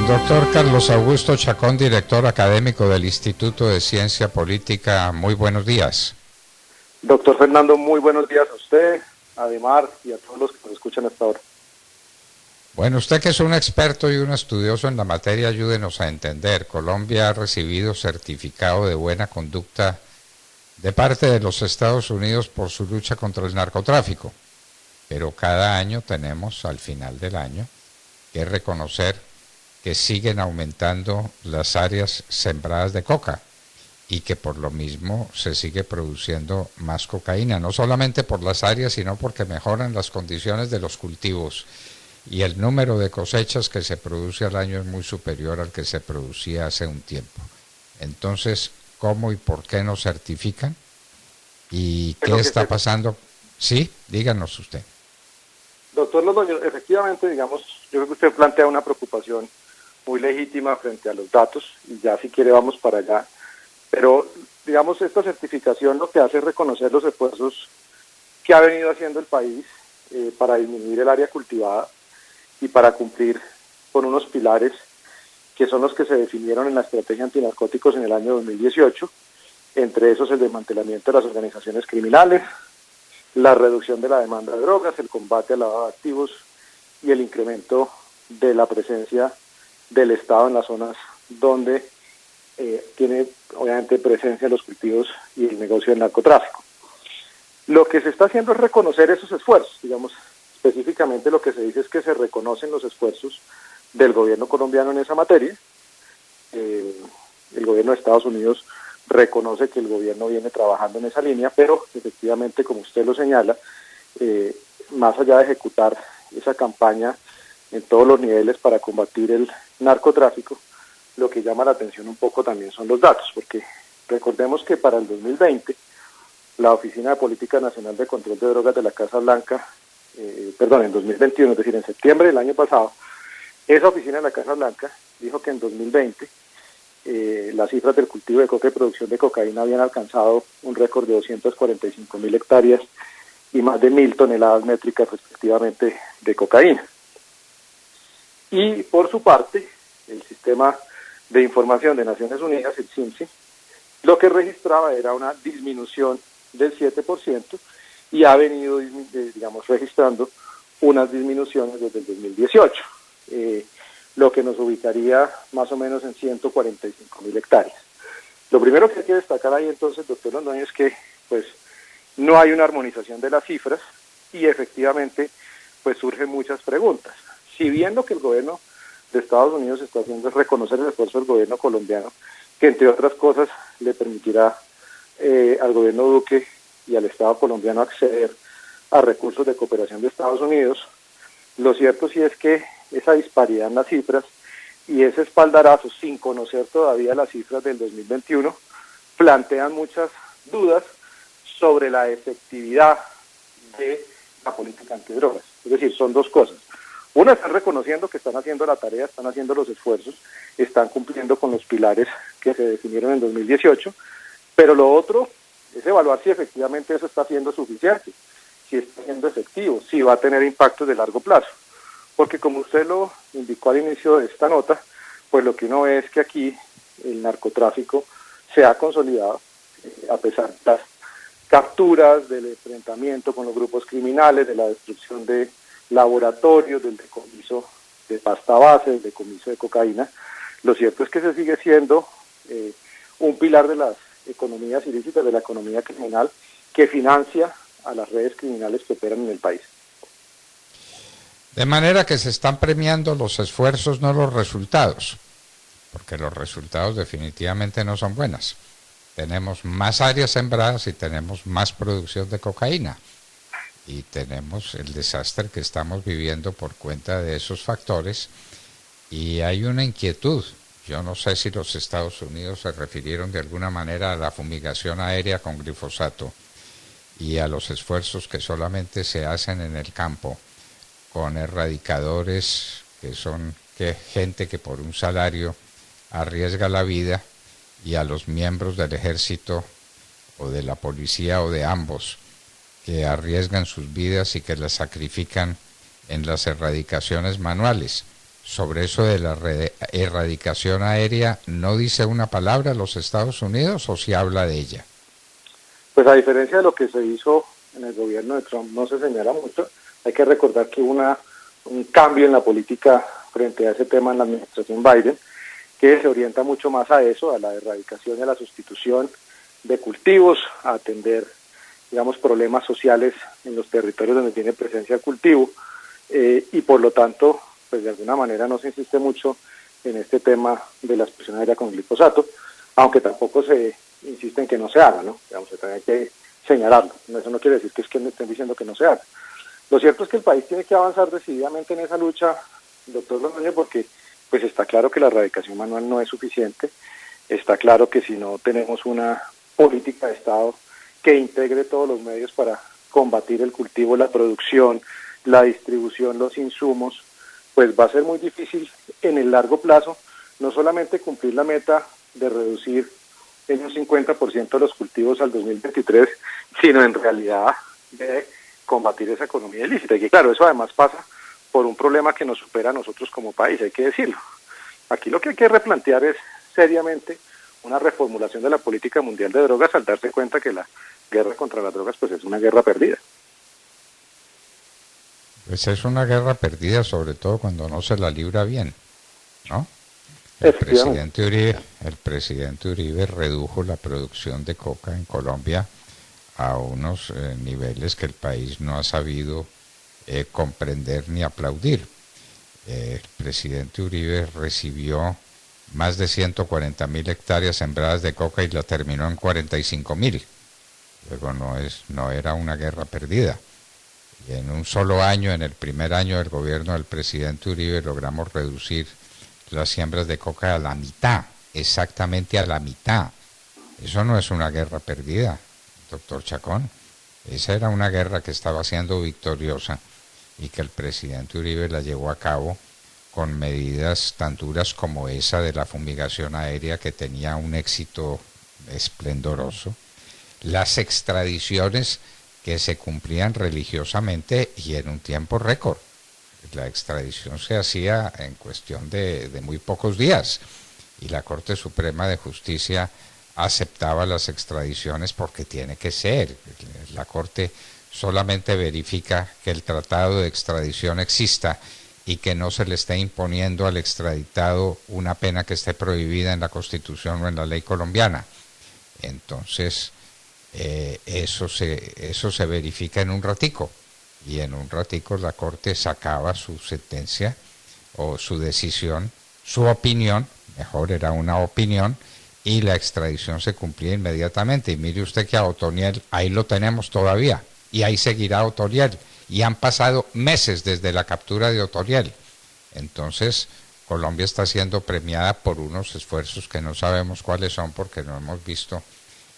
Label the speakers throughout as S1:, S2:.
S1: Doctor Carlos Augusto Chacón, director académico del Instituto de Ciencia Política, muy buenos días.
S2: Doctor Fernando, muy buenos días a usted, a Demar y a todos los que nos escuchan hasta ahora.
S1: Bueno, usted que es un experto y un estudioso en la materia, ayúdenos a entender. Colombia ha recibido certificado de buena conducta de parte de los Estados Unidos por su lucha contra el narcotráfico, pero cada año tenemos, al final del año, que reconocer que siguen aumentando las áreas sembradas de coca y que por lo mismo se sigue produciendo más cocaína, no solamente por las áreas, sino porque mejoran las condiciones de los cultivos y el número de cosechas que se produce al año es muy superior al que se producía hace un tiempo. Entonces, ¿cómo y por qué nos certifican? ¿Y qué está pasando? Sí, díganos usted.
S2: Doctor Londoño, efectivamente, digamos, yo creo que usted plantea una preocupación muy legítima frente a los datos, y ya si quiere vamos para allá, pero digamos esta certificación lo que hace es reconocer los esfuerzos que ha venido haciendo el país para disminuir el área cultivada y para cumplir con unos pilares que son los que se definieron en la estrategia antinarcóticos en el año 2018, entre esos el desmantelamiento de las organizaciones criminales, la reducción de la demanda de drogas, el combate al lavado de activos y el incremento de la presencia del Estado en las zonas donde tiene obviamente presencia los cultivos y el negocio del narcotráfico. Lo que se está haciendo es reconocer esos esfuerzos, digamos, específicamente lo que se dice es que se reconocen los esfuerzos del gobierno colombiano en esa materia. El gobierno de Estados Unidos reconoce que el gobierno viene trabajando en esa línea, pero efectivamente, como usted lo señala, más allá de ejecutar esa campaña en todos los niveles para combatir el narcotráfico, lo que llama la atención un poco también son los datos, porque recordemos que para el 2020 la Oficina de Política Nacional de Control de Drogas de la Casa Blanca, en 2021, es decir, en septiembre del año pasado, esa oficina de la Casa Blanca dijo que en 2020 las cifras del cultivo de coca y producción de cocaína habían alcanzado un récord de 245.000 hectáreas y más de 1.000 toneladas métricas respectivamente de cocaína. Y por su parte, el Sistema de Información de Naciones Unidas, el CINCI, lo que registraba era una disminución del 7% y ha venido, registrando unas disminuciones desde el 2018, lo que nos ubicaría más o menos en 145.000 hectáreas. Lo primero que hay que destacar ahí entonces, doctor Londoño, es que pues no hay una armonización de las cifras y efectivamente pues surgen muchas preguntas. Si bien lo que el gobierno de Estados Unidos está haciendo es reconocer el esfuerzo del gobierno colombiano, que entre otras cosas le permitirá al gobierno Duque y al Estado colombiano acceder a recursos de cooperación de Estados Unidos, lo cierto sí es que esa disparidad en las cifras y ese espaldarazo sin conocer todavía las cifras del 2021 plantean muchas dudas sobre la efectividad de la política antidrogas. Es decir, son dos cosas. Una, están reconociendo que están haciendo la tarea, están haciendo los esfuerzos, están cumpliendo con los pilares que se definieron en 2018, pero lo otro es evaluar si efectivamente eso está siendo suficiente, si está siendo efectivo, si va a tener impactos de largo plazo. Porque como usted lo indicó al inicio de esta nota, pues lo que uno ve es que aquí el narcotráfico se ha consolidado, a pesar de las capturas, del enfrentamiento con los grupos criminales, de la destrucción de laboratorios, del decomiso de pasta base, del decomiso de cocaína. Lo cierto es que se sigue siendo un pilar de las economías ilícitas, de la economía criminal, que financia a las redes criminales que operan en el país.
S1: De manera que se están premiando los esfuerzos, no los resultados, porque los resultados definitivamente no son buenos. Tenemos más áreas sembradas y tenemos más producción de cocaína. Y tenemos el desastre que estamos viviendo por cuenta de esos factores. Y hay una inquietud. Yo no sé si los Estados Unidos se refirieron de alguna manera a la fumigación aérea con glifosato y a los esfuerzos que solamente se hacen en el campo con erradicadores que son gente que por un salario arriesga la vida, y a los miembros del ejército o de la policía o de ambos que arriesgan sus vidas y que las sacrifican en las erradicaciones manuales. Sobre eso de la erradicación aérea, ¿no dice una palabra los Estados Unidos o sí habla de ella?
S2: Pues a diferencia de lo que se hizo en el gobierno de Trump, no se señala mucho. Hay que recordar que hubo un cambio en la política frente a ese tema en la administración Biden, que se orienta mucho más a eso, a la erradicación y a la sustitución de cultivos, a atender, digamos, problemas sociales en los territorios donde tiene presencia el cultivo, y por lo tanto, pues de alguna manera no se insiste mucho en este tema de la expresión aérea con glifosato, aunque tampoco se insiste en que no se haga, ¿no? Digamos, se tiene que señalarlo. Eso no quiere decir que es que me estén diciendo que no se haga. Lo cierto es que el país tiene que avanzar decididamente en esa lucha, doctor Londoño, porque pues está claro que la erradicación manual no es suficiente, está claro que si no tenemos una política de Estado que integre todos los medios para combatir el cultivo, la producción, la distribución, los insumos, pues va a ser muy difícil en el largo plazo, no solamente cumplir la meta de reducir en un 50% los cultivos al 2023, sino en realidad de combatir esa economía ilícita. Y que claro, eso además pasa por un problema que nos supera a nosotros como país, hay que decirlo. Aquí lo que hay que replantear es seriamente una reformulación de la política mundial de drogas al darse cuenta que la guerra contra las drogas pues es una guerra perdida.
S1: Pues es una guerra perdida, sobre todo cuando no se la libra bien, ¿no? El presidente Uribe redujo la producción de coca en Colombia a unos niveles que el país no ha sabido comprender ni aplaudir. El presidente Uribe recibió más de 140.000 hectáreas sembradas de coca y la terminó en 45.000. Luego no era una guerra perdida. Y en un solo año, en el primer año del gobierno del presidente Uribe, logramos reducir las siembras de coca a la mitad, exactamente a la mitad. Eso no es una guerra perdida, doctor Chacón. Esa era una guerra que estaba siendo victoriosa y que el presidente Uribe la llevó a cabo con medidas tan duras como esa de la fumigación aérea, que tenía un éxito esplendoroso. Las extradiciones que se cumplían religiosamente y en un tiempo récord. La extradición se hacía en cuestión de muy pocos días y la Corte Suprema de Justicia aceptaba las extradiciones porque tiene que ser. La Corte solamente verifica que el tratado de extradición exista y que no se le esté imponiendo al extraditado una pena que esté prohibida en la Constitución o en la ley colombiana. Entonces, eso se verifica en un ratico, y en un ratico la Corte sacaba su sentencia o su decisión, su opinión, mejor era una opinión, y la extradición se cumplía inmediatamente. Y mire usted que a Otoniel ahí lo tenemos todavía, y ahí seguirá Otoniel, y han pasado meses desde la captura de Otoniel. Entonces Colombia está siendo premiada por unos esfuerzos que no sabemos cuáles son porque no hemos visto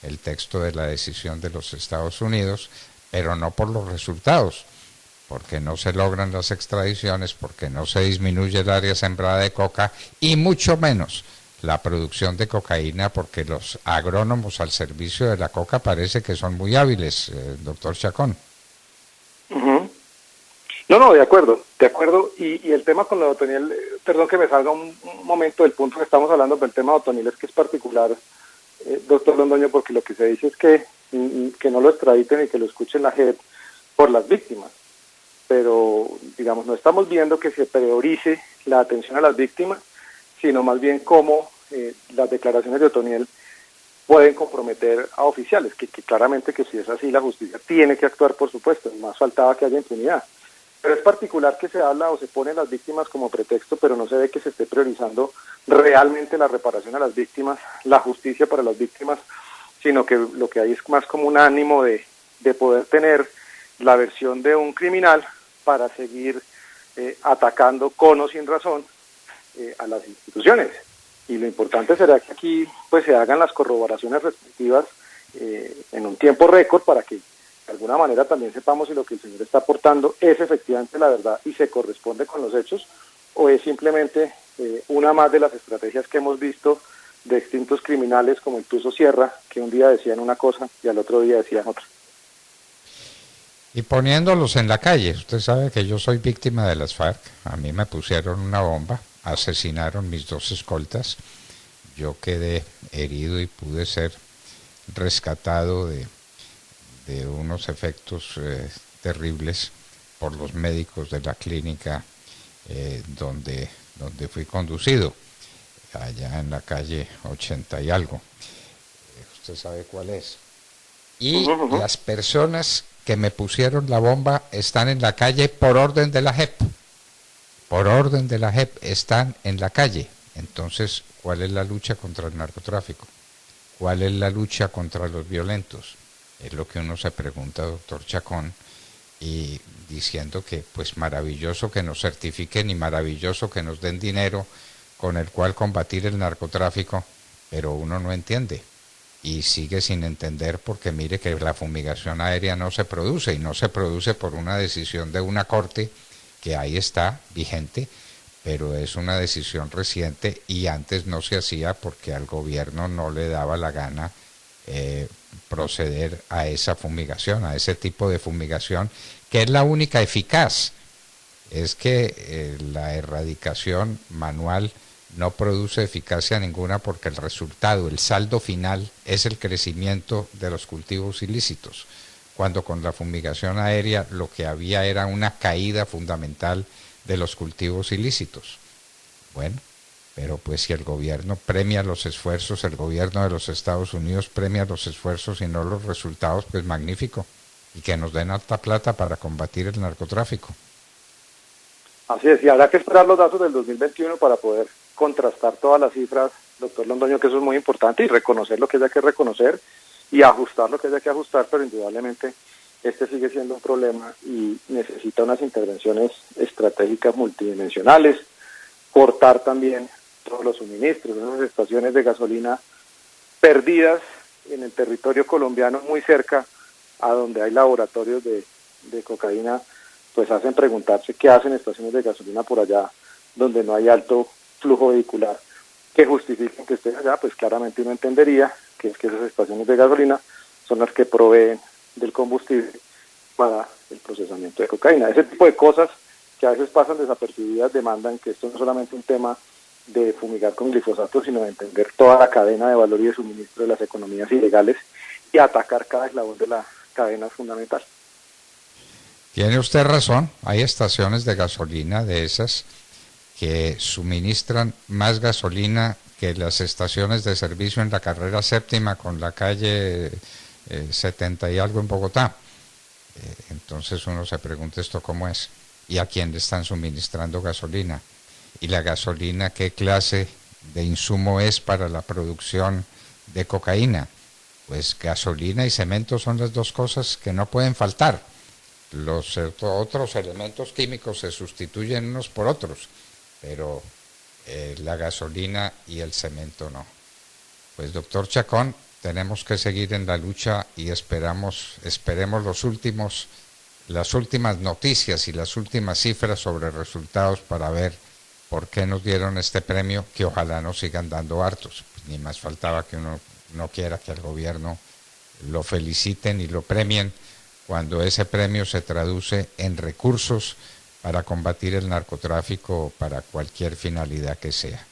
S1: el texto de la decisión de los Estados Unidos, pero no por los resultados, porque no se logran las extradiciones, porque no se disminuye el área sembrada de coca y mucho menos la producción de cocaína, porque los agrónomos al servicio de la coca parece que son muy hábiles, doctor Chacón.
S2: No, de acuerdo, y el tema con la de Otoniel, perdón que me salga un momento del punto que estamos hablando, pero el tema de Otoniel es que es particular, doctor Londoño, porque lo que se dice es que no lo extraditen y que lo escuchen la JEP por las víctimas, pero digamos no estamos viendo que se priorice la atención a las víctimas, sino más bien cómo las declaraciones de Otoniel pueden comprometer a oficiales, que claramente que si es así la justicia tiene que actuar, por supuesto, más faltaba que haya impunidad. Pero es particular que se habla o se pone las víctimas como pretexto, pero no se ve que se esté priorizando realmente la reparación a las víctimas, la justicia para las víctimas, sino que lo que hay es más como un ánimo de poder tener la versión de un criminal para seguir atacando con o sin razón a las instituciones. Y lo importante será que aquí pues se hagan las corroboraciones respectivas en un tiempo récord para que de alguna manera también sepamos si lo que el señor está aportando es efectivamente la verdad y se corresponde con los hechos, o es simplemente una más de las estrategias que hemos visto de extintos criminales como el Tuzo Sierra, que un día decían una cosa y al otro día decían otra.
S1: y poniéndolos en la calle. Usted sabe que yo soy víctima de las FARC. A mí me pusieron una bomba, asesinaron mis dos escoltas. Yo quedé herido y pude ser rescatado de unos efectos terribles por los médicos de la clínica donde fui conducido, allá en la calle 80 y algo. Usted sabe cuál es. Y las personas que me pusieron la bomba están en la calle por orden de la JEP. Por orden de la JEP están en la calle. Entonces, ¿cuál es la lucha contra el narcotráfico? ¿Cuál es la lucha contra los violentos? Es lo que uno se pregunta, doctor Chacón, y diciendo que pues maravilloso que nos certifiquen y maravilloso que nos den dinero con el cual combatir el narcotráfico, pero uno no entiende y sigue sin entender, porque mire que la fumigación aérea no se produce, y no se produce por una decisión de una corte que ahí está vigente, pero es una decisión reciente y antes no se hacía porque al gobierno no le daba la gana proceder a esa fumigación, a ese tipo de fumigación, que es la única eficaz. Es que la erradicación manual no produce eficacia ninguna, porque el resultado, el saldo final, es el crecimiento de los cultivos ilícitos, cuando con la fumigación aérea lo que había era una caída fundamental de los cultivos ilícitos. Bueno, pero pues si el gobierno premia los esfuerzos, el gobierno de los Estados Unidos premia los esfuerzos y no los resultados, pues magnífico, y que nos den alta plata para combatir el narcotráfico.
S2: Así es, y habrá que esperar los datos del 2021 para poder contrastar todas las cifras, doctor Londoño, que eso es muy importante, y reconocer lo que haya que reconocer y ajustar lo que haya que ajustar, pero indudablemente este sigue siendo un problema y necesita unas intervenciones estratégicas multidimensionales, cortar también todos los suministros, esas estaciones de gasolina perdidas en el territorio colombiano muy cerca a donde hay laboratorios de cocaína, pues hacen preguntarse qué hacen estaciones de gasolina por allá donde no hay alto flujo vehicular que justifiquen que estén allá. Pues claramente uno entendería que es que esas estaciones de gasolina son las que proveen del combustible para el procesamiento de cocaína. Ese tipo de cosas que a veces pasan desapercibidas demandan que esto no es solamente un tema de fumigar con glifosato, sino de entender toda la cadena de valor y de suministro de las economías ilegales y atacar cada eslabón de la cadena fundamental.
S1: Tiene usted razón, hay estaciones de gasolina de esas que suministran más gasolina que las estaciones de servicio en la carrera séptima con la calle 70 y algo en Bogotá. Entonces uno se pregunta esto cómo es, y a quién le están suministrando gasolina, y la gasolina qué clase de insumo es para la producción de cocaína. Pues gasolina y cemento son las dos cosas que no pueden faltar. Los otros elementos químicos se sustituyen unos por otros, pero la gasolina y el cemento no. Pues doctor Chacón, tenemos que seguir en la lucha y esperemos las últimas noticias y las últimas cifras sobre resultados para ver por qué nos dieron este premio, que ojalá nos sigan dando hartos. Ni más faltaba que uno no quiera que al gobierno lo feliciten y lo premien, cuando ese premio se traduce en recursos para combatir el narcotráfico o para cualquier finalidad que sea.